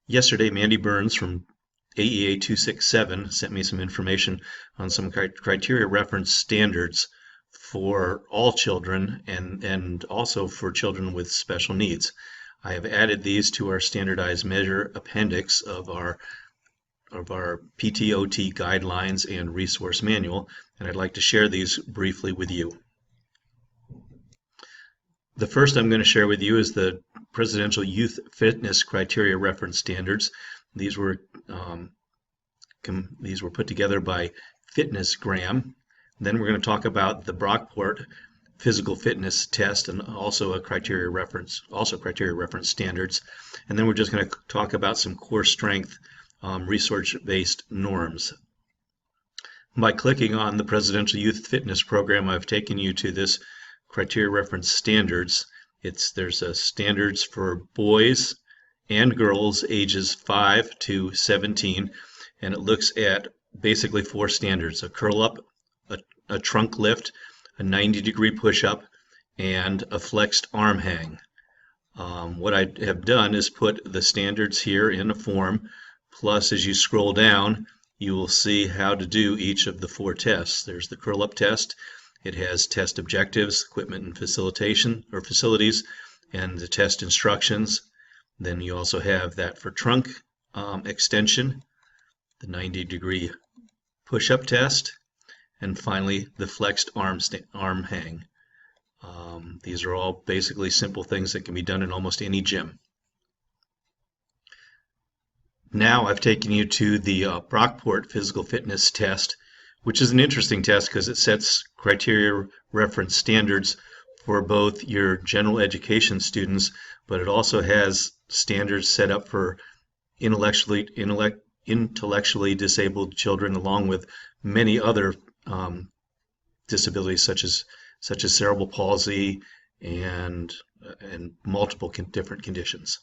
Yesterday, Mandy Burns from AEA 267 sent me some information on some criteria reference standards for all children and also for children with special needs. I have added these to our standardized measure appendix of our PTOT guidelines and resource manual, and I'd like to share these briefly with you. The first I'm going to share with you is the Presidential Youth Fitness Criteria Reference Standards. These were put together by FitnessGram. Then we're going to talk about the Brockport Physical Fitness Test and also criteria reference standards. And then we're just going to talk about some core strength research-based norms. By clicking on the Presidential Youth Fitness Program, I've taken you to this criteria reference standards. There's standards for boys and girls ages 5 to 17, and it looks at basically 4 standards: a curl up, a trunk lift, a 90-degree push-up, and a flexed arm hang. What I have done is put the standards here in a form, plus as you scroll down you will see how to do each of the 4 tests. There's the curl up test. It has test objectives, equipment and facilities, and the test instructions. Then you also have that for trunk extension, the 90-degree push-up test, and finally the flexed arm hang. These are all basically simple things that can be done in almost any gym. Now I've taken you to the Brockport Physical Fitness Test, which is an interesting test because it sets criteria reference standards for both your general education students, but it also has standards set up for intellectually disabled children, along with many other disabilities such as cerebral palsy and multiple different conditions.